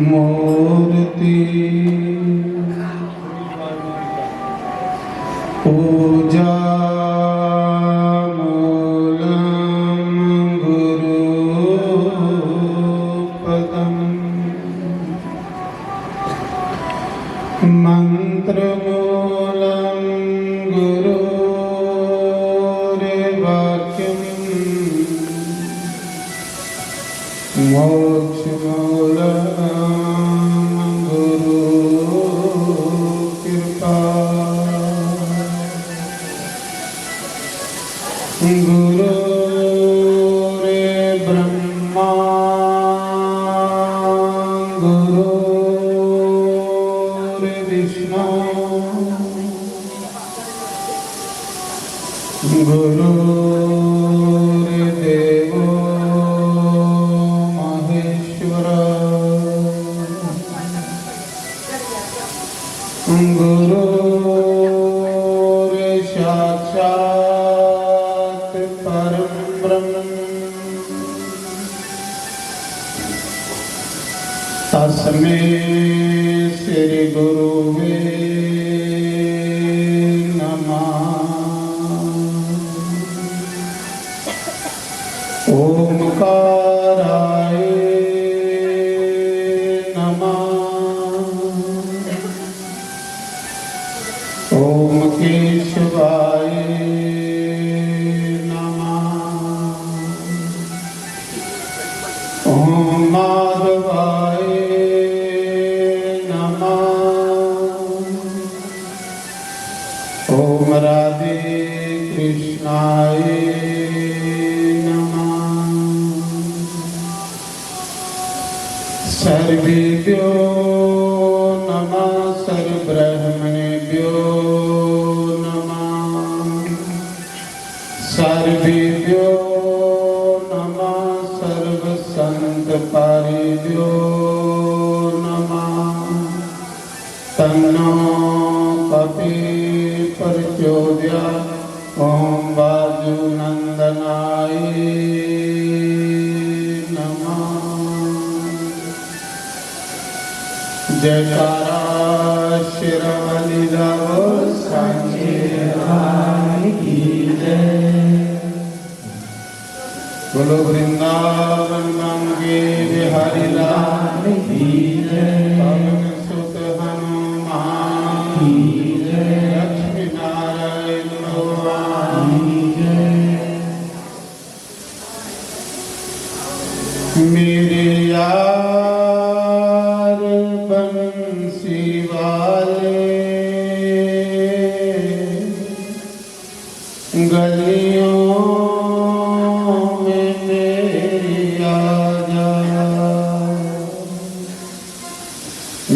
मूर्ति पूजा मूलम गुरुपदम मंत्रमूलम गुरुर्वाक्यम मोक्षमूलम गुरुर्ब्रह्मा गुरुर्विष्णु गुरुर्देवो महेश्वरः गुरुर्साक्षात् परं ब्रह्म तस्मै श्री गुरुवे नमः। ओंकाराय नमः। ओम केशवाय नमः। ओम माधवाय नमः। ओम राधे कृष्णाय नमः। सर्वेभ्यो नमः सर्वब्रह्मणेभ्यो नमः। सर्वेभ्यो नमः सर्वसंतपारेभ्यो नमः। तन्नो पति प्रचोदयात्। ओम वायुनंदनाय नमः। जयकारा शेरावाली लाओ सांचे रानी की जय। बोलो वृंदावन मंगे बिहारी लाल की जय। पवन सुत हनुमान की जय। लक्ष्मी नारायण भगवान की जय। मेरे यार बंसी वाले गलियों में मेरी आजा।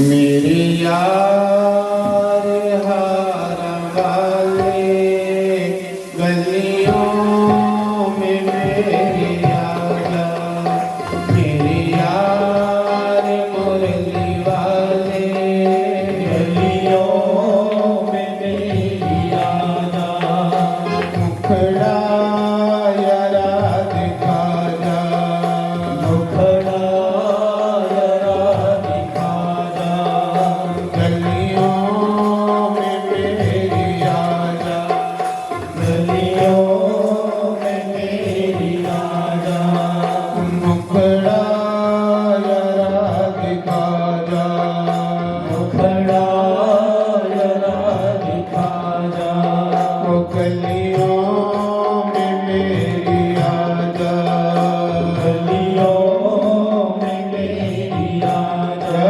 मेरे यार हार वाले गलियों में मेरी आजा। मेरे यार मुरली वाले गलियों में मेरी आजा। मुखड़ा यारा दिखा जा। मुखड़ा यारा दिखा जा। गलियों में मेरी आजा। गलियों में मेरी आजा। मुखड़ा यारा दिखा जा। मुखड़ा यारा दिखा जा। वो गलियों में मेरी आजा। गलियों में मेरी आजा।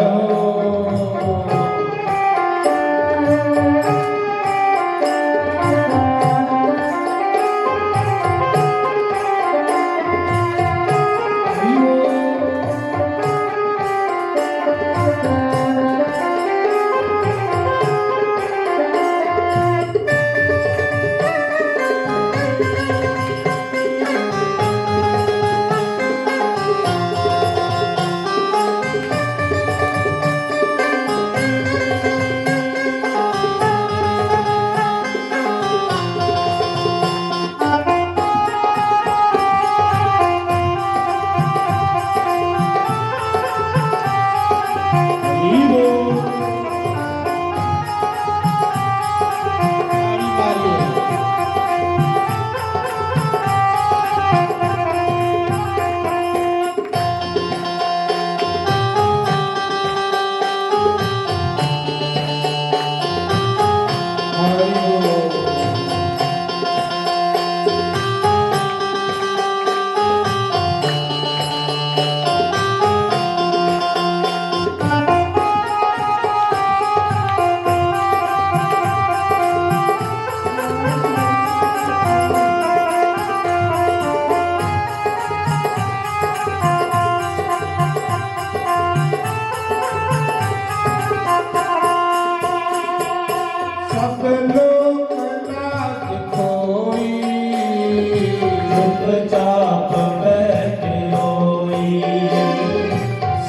चुपचाप बैठे होई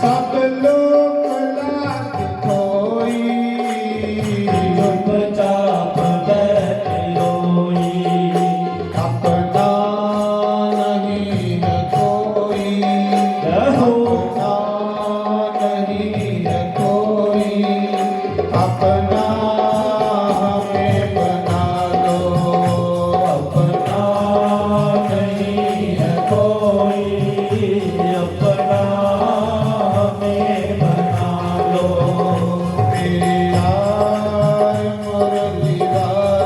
सब लोक लाग खोई चुपचाप बैठे होई अपना नहीं है कोई रहो अपना नहीं है कोई अपना हमें बना लो अपना नहीं है कोई अपना हमें बना लो मेरे यार मुरली वाले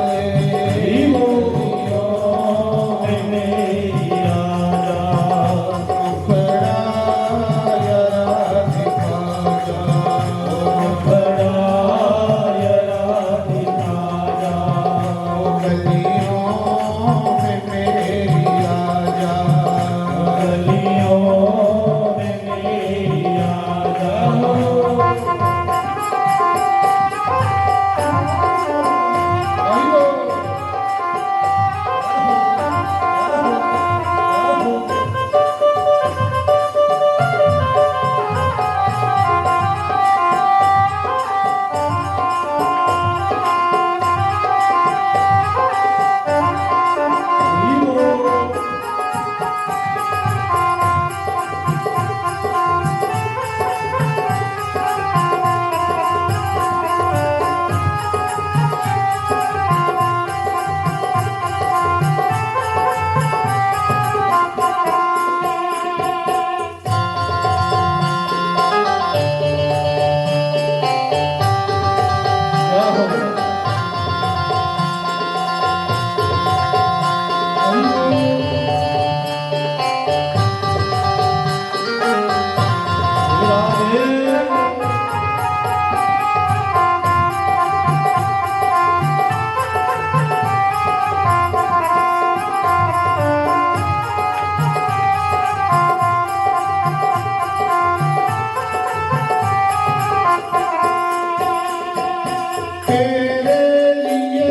तेरे लिए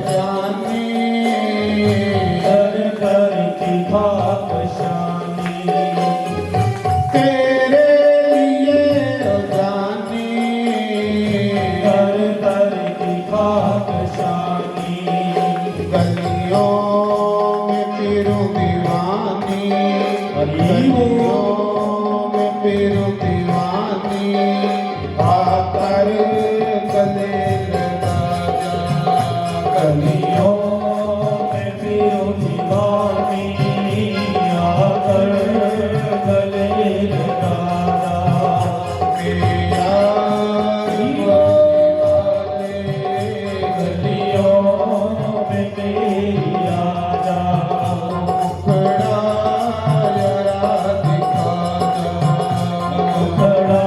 जाने कर कर की भागशानी तेरे लिए जाने कर कर की भागशानी गलियों में फिरूं दीवानी गलियों में फिरूं दीवानी आकर गले लगा जा गलियों में फिरूं दीवानी आकर गले लगा मेरे यार वाले गलियों में तेरी आजा खड़ा जरा दिखा जा खड़ा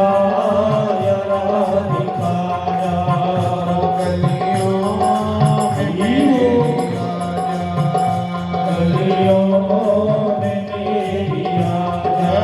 यारा दिखा जा गलियों में तेरी आजा गलियों में तेरी आजा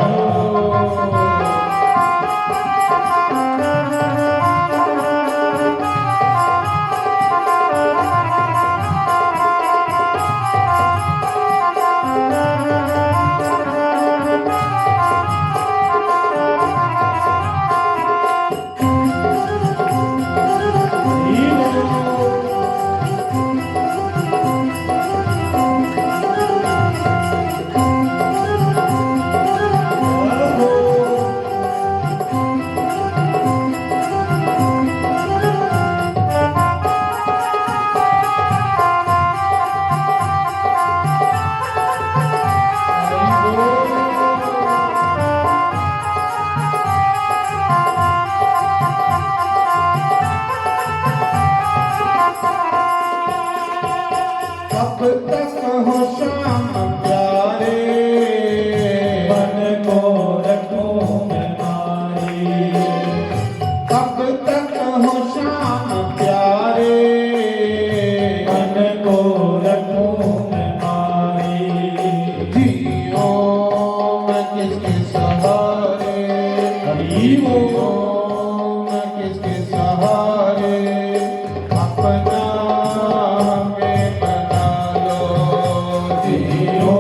कब तक हो शाम प्यारे मन को रखूं मैं मारी कब तक हो शाम प्यारे मन को रखूं मैं मारी जियो मैं किसके सहारे हरीमो मैं किसके सहारे अपना हमें बना लो जियो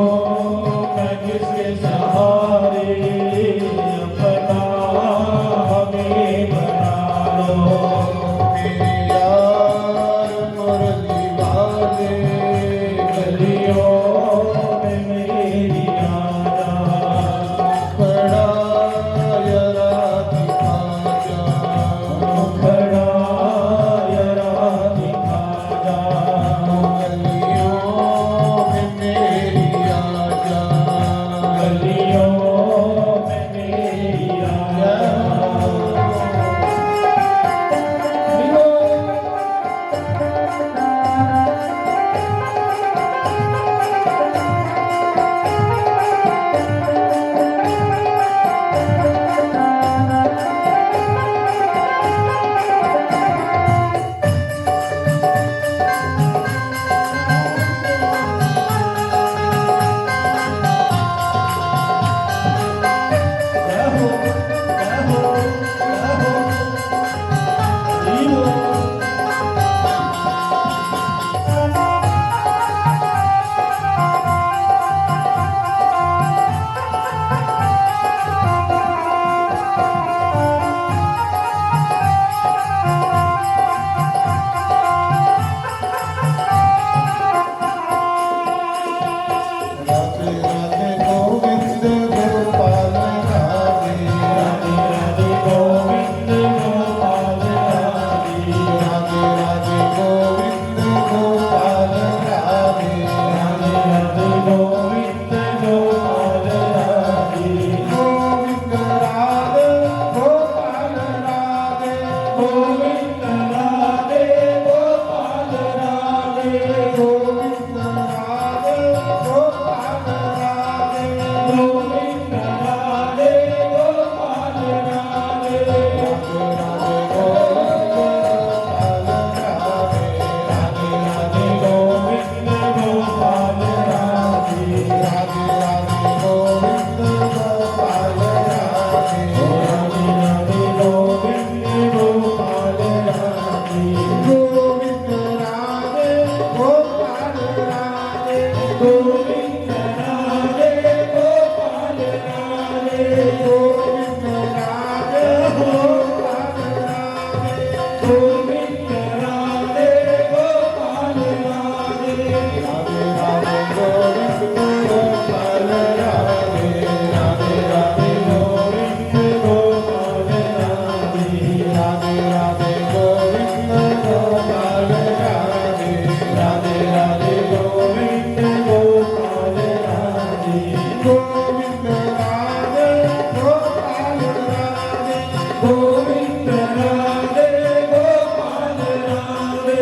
राधे राधे गोविंद गोपाल राधे राधे राधे गोविंद गोपाल राधे राधे राधे गोविंद गोपाल राधे राधे राधे गोविंद गोपाल राधे गोविंद राधे गोपाल राधे गोविंद राधे गोपाल राधे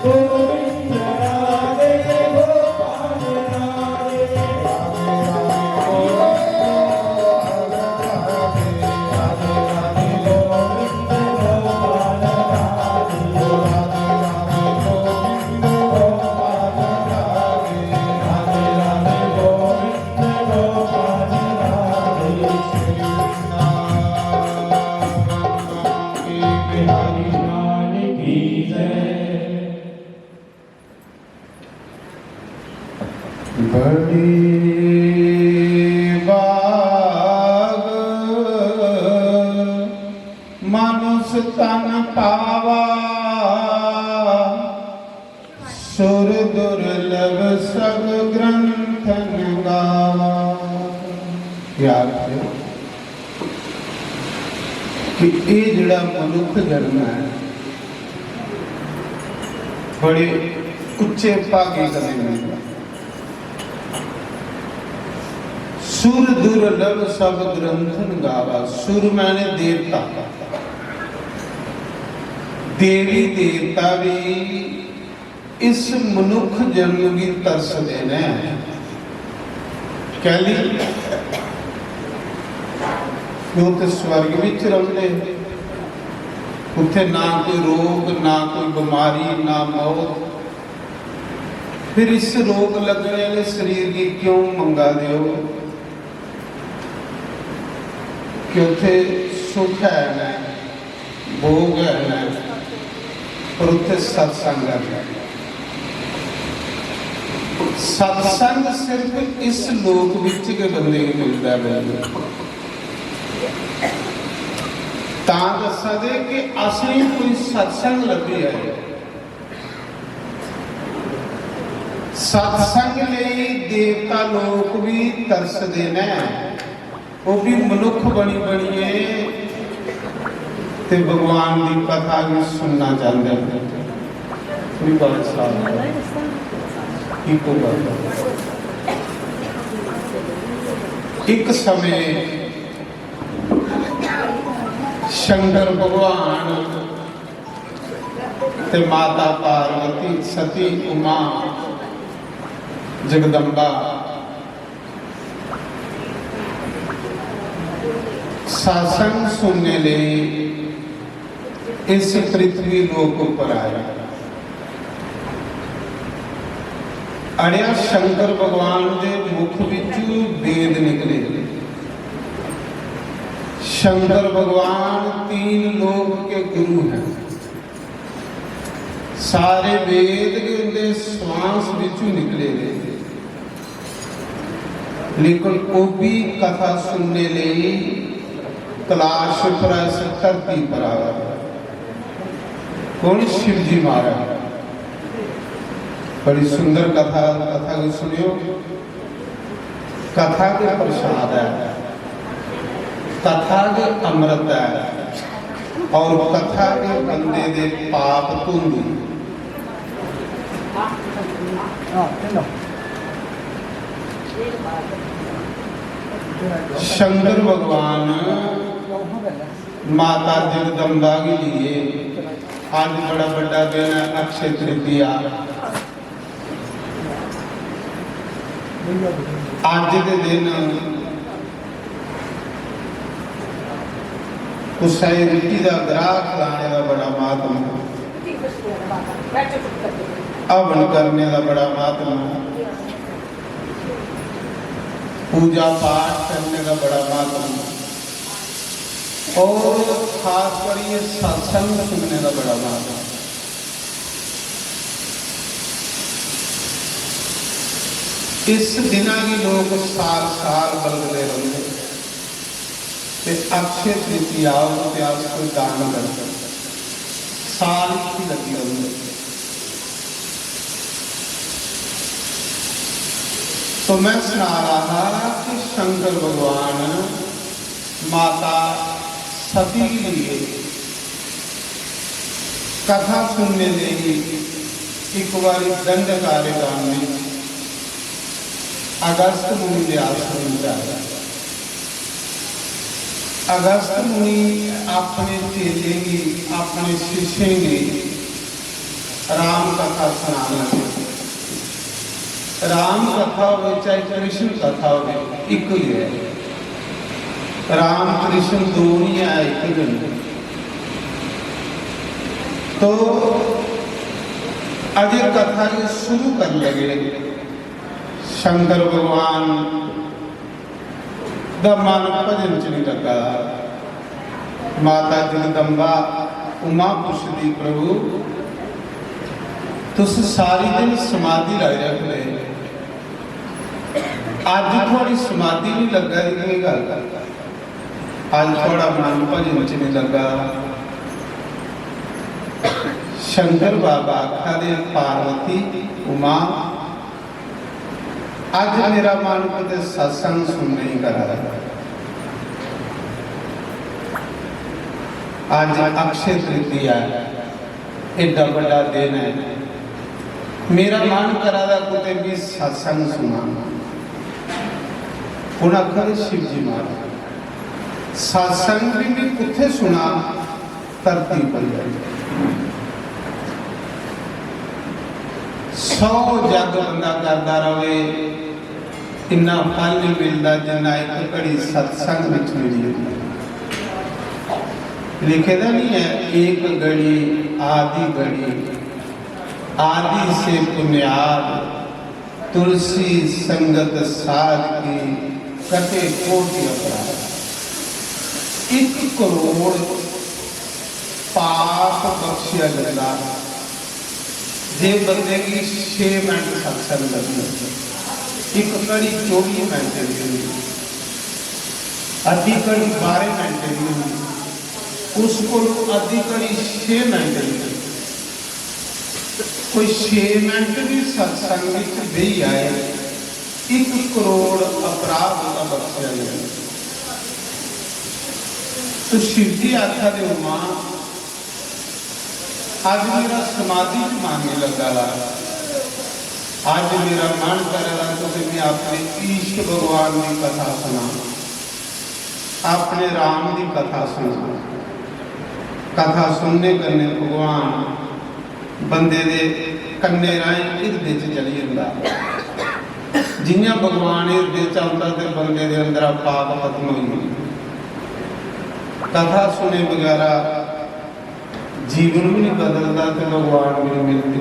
गोविंद राधे गोपाल राधे गोविंद राधे गोपाल राधे बिहारी लाल की जय। बड़ी बाग मानुष तन पावा सुर दुर्लभ सब ग्रंथन गावा। याद है कि ये जड़ा मनुख जन्म है बड़े उच्चे भागे कदे मिलदा। सुर दुर्लभ सब ग्रंथन गावा। सुर मैंने देवता, देवी देवता भी इस मनुख जन्म की तरसदे ने। कहली वो तो स्वर्ग विच रहिंदे, उत्थे ना कोई रोग ना कोई बीमारी ना मौत। फिर इस रोग लगने वाले शरीर की क्यों मंगा दियो कि उत्थे सुख है ना भोग है ना, और उत्थे सत्संग है। सत्संग सिर्फ इस लोक विच के बंदे को मिलता है। तां दसा दे कि असली कोई सत्संग लभी है। सत्संग लई देवता लोक भी तरसदे ने, वो भी मनुख बनी बनीए ते भगवान की कथा भी सुनना चाहते हैं। कोई बात साफ इको बात। एक समय शंकर भगवान ते माता पार्वती सती उमा जगदम्बा सत्संग सुनने लिए इस पृथ्वी लोक पर आया। अड़िया शंकर भगवान के मुख विचों वेद निकले। शंकर भगवान 3 लोक के गुरु हैं। सारे वेद के उनके श्वास विचों निकले थे, लेकिन वो भी कथा सुनने लिए कैलाश पर इस धरती पर आया। कौन? शिव जी महाराज। बड़ी सुंदर कथा को सुनियो। कथा के प्रसाद है, कथा के अमृत है, और कथा के बंदे दे पाप धुंध। शंकर भगवान माता जगदम्बा के लिए आज बड़ा बड़ा दिन है, अक्षय तृतीया। आज के दिन उसे रोटी का ग्राह खिलाने का बड़ा महत्व है, हवन करने का बड़ा महत्व है, पूजा पाठ करने का बड़ा महत्व है, और खासकर ये सत्संग सुनने का बड़ा महत्व है। इस दिना की लोग साल साल बदलते रहते, अक्षय तृतीया को दान करते। साल की लगी होंगे। तो मैं सुना रहा कि शंकर भगवान माता सती के लिए कथा सुनने लगी। एक बार दंडकारण्य में अगस्त मुनि के आश्रम जाया। अगस्त मुनि अपने चेले की अपने शिष्य की राम कथा सुनाने लगे। राम कथा हो चाहे कृष्ण कथा हो, एक ही है। राम कृष्ण दो नहीं है, एक ही। तो अजय कथा ये शुरू कर लगे। शंकर भगवान द मानव भजन च नहीं लगा। माता जगदम्बा उमा पुछदी प्रभु तुस सारी दिन समाधि लाई रखते, अज थोड़ी समाधि नहीं लगा की गल, अज थोड़ा मन भजन च नहीं लगा। शंकर बाबा आखा दे पार्वती उमा अज मेरा मन कदे सत्संग सुनने ही कर रहा। आज अक्षय तृतीया एडा बड़ा दिन है, मेरा मन करा था कुछ भी सत्संग सुना। हूँ आखर शिव जी महाराज सत्संग भी कुत्थे सुना, धरती पर 100 जग बंदा करता रहे, इन्ना फल नहीं मिलता जिन्ना एक घड़ी सत्संग विच मिली। लिखे तो नहीं है एक घड़ी आदि घड़ी, आदि से पुण्याद तुलसी संगत साध की कटे कोटि अपराध। 1 करोड़ पाप बख्शिया जाता जे बंदे की 6 मिनट सत्संग करनी। एक कड़ी 24 मिनट की, अद्धी कड़ी 12 मिनट की, उसको अद्धी कड़ी 6 मिनट की। कोई 6 मिनट भी सत्संग भी आए, 1 करोड़ अपराध का बख्शिया गया। तो शिव जी आखा दे उमा आज मेरा समाधि मांगने लगा, आज मेरा मन कर रहा तो मैं अपने ईश्वर भगवान की कथा सुना, अपने राम की कथा सुना। कथा सुनने करने भगवान बंदे दे कन्ने राय हिरदे च चली जाता। जिन्हें भगवान हिरदे च आता तो बंदे दे अंदर पाप खत्म हो। कथा सुने वगैरह जीवन भी नहीं बदलता तो भगवान भी नहीं मिलते।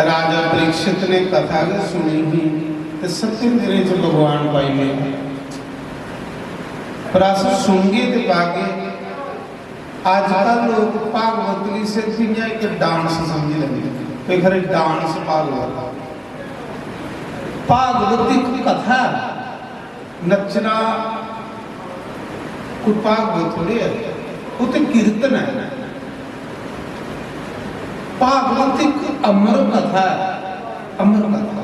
राजा परीक्षित ने कथा सुनी ही तो 70 दिन च भगवान पाई गए। पर अस सुनगे तो पागे आजकल लोग भागवत की सिर्फ एक डांस समझ लेंगे, कोई खरे डांस भागवत। भागवत एक कथा नचना कोई भागवत थोड़ी है, वो तो कीर्तन है। भागवत एक अमर कथा है, अमर कथा।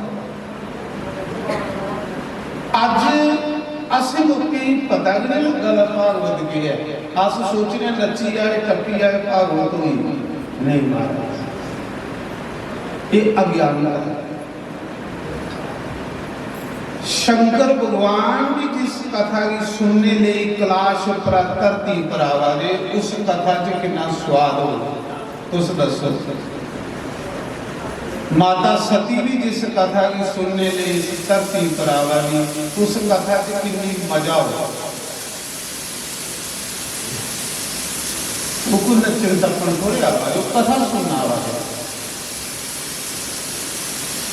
अज असें लोग पता भी नहीं लगा भागवत की है। अस सोच रहे नची आए टप्पी आए भागवत हुई नहीं। महाराज ये अज्ञान है। शंकर भगवान भी जिस कथा की सुनने ले कैलाश पर धरती पर आवाजे, उस कथा च कितना स्वाद हो तुस दसो। माता सती भी जिस कथा की सुनने ले इस धरती पर आवाजी, उस कथा च कितनी मजा हो। वो कोई नचन टप्पन थोड़े आवाज, कथा सुनना आवाज।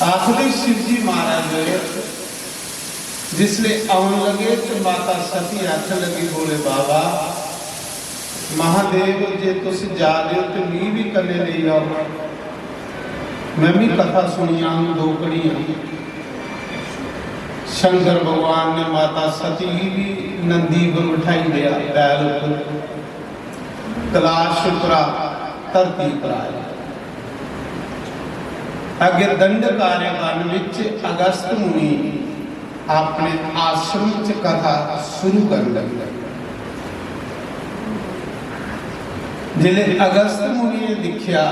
आखिर शिव जी महाराज जिसले आवन लगे तो माता सती आख लगी बोले बाबा महादेव जे तुस जा रहे हो तो मी भी कले ले आओ, मैं भी कथा सुनिया हूं 2 कड़ियां। शंकर भगवान ने माता सती भी नंदी पर उठाई दिया बैल पर, कैलाश पर ਧਰਤੀ ਪਰ ਆਇਆ। ਅੱਗੇ ਦੰਡਕਾਰਯ ਵਨ ਵਿੱਚ ਅਗਸਤ ਮੁਨੀ ਆਪਣੇ ਆਸ਼ਰਮ ਚ ਕਥਾ ਸ਼ੁਰੂ ਕਰਨ ਲੱਗੇ। ਜਿਲੇ ਅਗਸਤ ਮੁਨੀ ਨੇ ਦੇਖਿਆ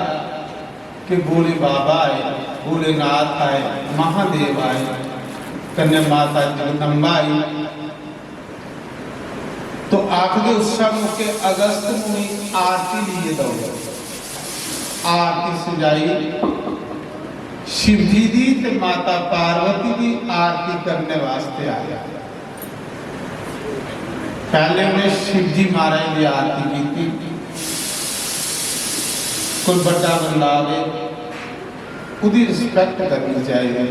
कि भोले बाबा आए, भोलेनाथ आए, महादेव आए, कन्या माता जगदम्बा आई, तो आखिर उस समय के अगस्त मुनि आरती लिए दौड़े। आरती सजाई, शिव जी दी ते माता पार्वती की आरती करने वास्ते आया। पहले उन्हें शिव जी महाराज की आरती की थी। कोई बड़ा बंदा आवे उसकी रिस्पेक्ट करनी चाहिए।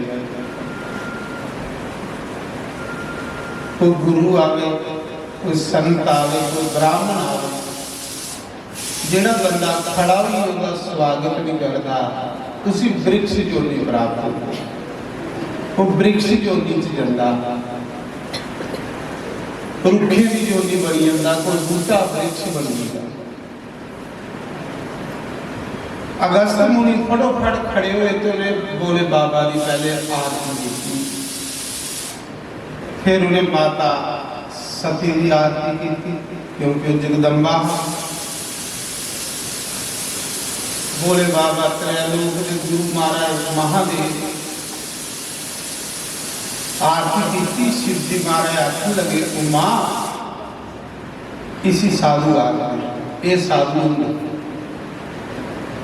कोई गुरु आवे, कोई संत आवे, कोई ब्राह्मण आवे, जिहड़ा बंदा खड़ा भी उसका स्वागत नहीं करता उसी वृक्ष जोनी प्राप्त होती। वो वृक्ष जोनी च जांदा, रुखे की जोनी बनी जांदा, कोई बूटा वृक्ष बन जाता। अगस्त मुनि फटोफट खड़े हुए तो उन्हें भोले बाबा की पहले आरती की, फिर उन्हें माता सती की आरती की क्योंकि जगदम्बा भोले बाबा त्रैलोक के गुरु महाराज महादेव आरती की। शिव जी महाराज आखन लगे उमा इसी साधु आ गए। ये साधु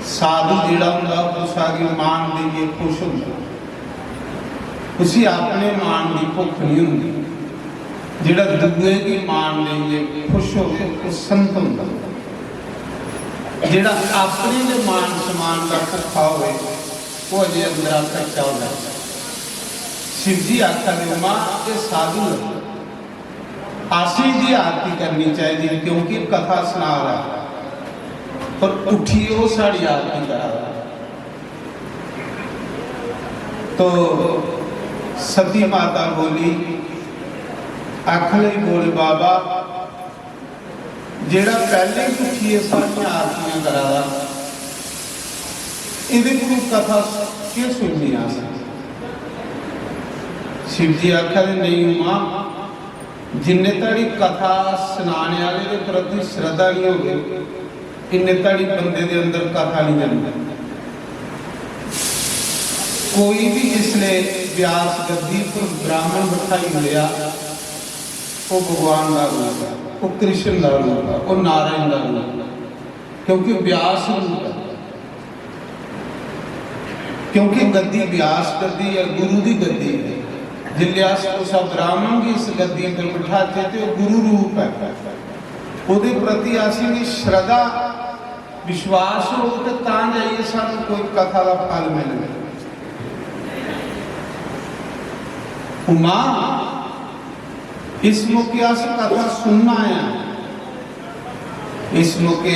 साधु जिहड़ा हुंदा उस आगे मान देइए खुश हुंदा, उसी अपने मान की भुख नहीं हुंदी। जिहड़ा दूए की मान देइए खुश होवे उस संत हुंदा। जिहड़ा अपने दे मान समान का भुखा होवे वो अजे अंदर कच्चा होंदा। शिव जी आखदे मां ये साधु आशी की आरती करनी चाहिए क्योंकि कथा सुना रहा पर उठिए वो साड़ी आरती करा। तो सती माता बोली आख लई बोले बाबा जेड़ा पहले उठिए सारियां आरतियां करा इहदे कोल कथा क्यों सुननी आ। शिव जी आखा नहीं मां जिन्ने तड़ी कथा सुनाने वाले के प्रति श्रद्धा नहीं होगी इन्ने तड़ी बंदे दे अंदर कथा नहीं जाती। कोई भी इसलिए व्यास गद्दी पर ब्राह्मण बिठाई लिया वो भगवान का रूप है, वो कृष्ण का रूप है, वो नारायण का रूप है क्योंकि व्यास रूप है। क्योंकि गद्दी व्यास गद्दी है, गुरु की गद्दी है। जिल्यास सब ब्राह्मण की इस गद्दी पर बिठाते थे वो गुरु रूप है। ਉਹਦੇ ਪ੍ਰਤੀ ਅਸੀਂ ਵੀ ਸ਼ਰਧਾ ਵਿਸ਼ਵਾਸ ਹੋ ਤੇ ਤਾਂ ਜਾਈਏ ਸਾਨੂੰ ਕੋਈ ਕਥਾ ਦਾ ਫਲ ਮਿਲੇ। उमा इस मौके अस कथा सुनना है, इस मौके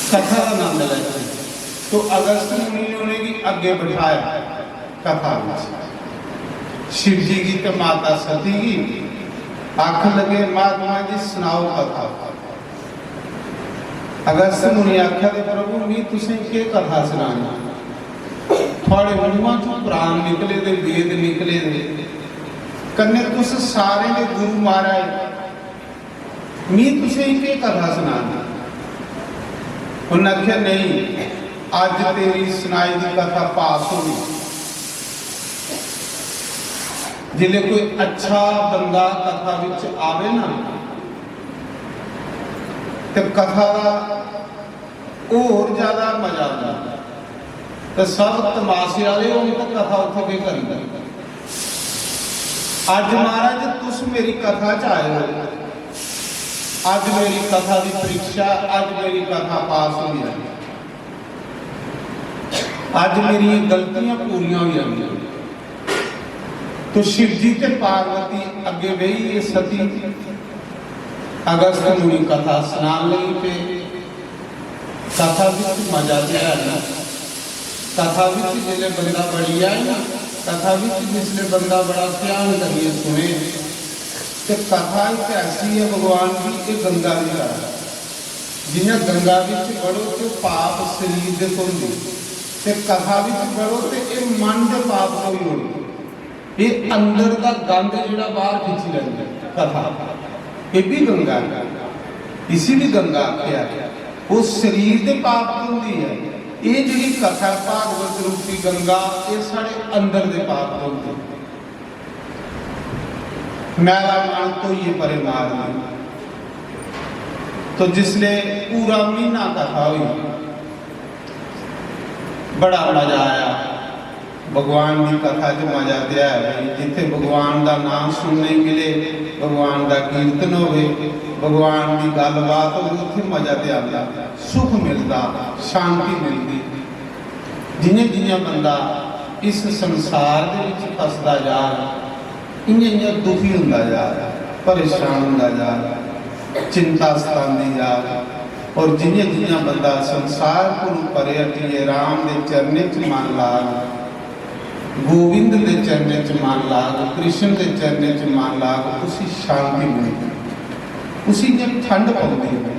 कथा का आनंद लेना। तो अगस्त मुनि ने उन्हें अगे बिठाया कथा में। शिव जी की तो माता सती की आख लगे महात्मा जी सुनाओ कथा। अगस्त मुनि आख्या प्रभु नहीं तुसें के कथा सुनानी, थोड़े मुंहों चों प्राण निकले दे वेद निकले दे कन्ने तुस सारे दे गुरु महाराज मी तुसें के कथा सुनानी। उन्हें आख्या नहीं अज तेरी सुनाई दी कथा पास होगी। जिले कोई अच्छा बंदा कथा विच आवे ना तो कथा का और ज्यादा मजा आता। तो सब तमाशे वाले होने तो कथा उत्थे के करी। अज महाराज तुस मेरी कथा च आए हो, अज मेरी कथा की परीक्षा, अज मेरी कथा पास हुई है, अज मेरी गलतियां पूरियां हुई हैं। तो शिव जी के पार्वती अगे बही ये सती अगस्त मुनि कथा सुना लगी पे कथा विच मजा दिया ना। कथा विच जिसले बंदा बड़ी आए ना, कथा विच जिसले बंदा बड़ा ध्यान करिए सुने तो कथा एक ऐसी है भगवान की ये गंगा नहीं कर ਜਿਵੇਂ ਗੰਗਾ ਵਿੱਚ ਵੜੋ ਤੇ ਪਾਪ ਸਰੀਰ ਦੇ ਧੋਂਦੇ, ਤੇ ਕਥਾ ਵਿੱਚ ਵੜੋ ਤੇ ਇਹ ਮਨ ਦੇ ਪਾਪ ਕੋਈ ਹੋਣੀ, ਇਹ ਅੰਦਰ ਦਾ ਗੰਦ ਜਿਹੜਾ ਬਾਹਰ ਖਿੱਚ ਲੈਂਦਾ ਕਥਾ, ਇਹ ਵੀ ਗੰਗਾ ਹੈ, ਇਸੇ ਵੀ ਗੰਗਾ ਆਖਿਆ। ਉਹ ਸਰੀਰ ਦੇ ਪਾਪ ਧੋਂਦੀ ਹੈ, ਇਹ ਜਿਹੜੀ ਕਥਾ ਭਾਗਵਤ ਰੂਪੀ ਗੰਗਾ ਇਹ ਸਾਡੇ ਅੰਦਰ ਦੇ ਪਾਪ ਧੋਂਦੀ। मैला मन तो ये परे मार दी। तो जिसले पूरा महीना कथा हुई, बड़ा मजा आया। भगवान की कथा च मजा दिया है भाई, जिथे भगवान का नाम सुनने मिले, भगवान का कीर्तन होवे, भगवान की गलबात हो, उत्थे मजा ते आंदा, सुख मिलता, शांति मिलती। जिन्हें जिन्हें बंदा इस संसार दे विच फसदा जा रहा, इन्हें दुखी होंदा जा रहा, परेशान होंदा जा रहा, चिंता सतांदी जा रहा। और जिन्हें जिन्हें बंदा संसार को परे हटिए, राम के चरने च मन लाग, गोविंद के चरने च मन लाग, कृष्ण के चरने च मन लाग, उसी शांति मिलती, उसी ने ठंड पाउंदी है।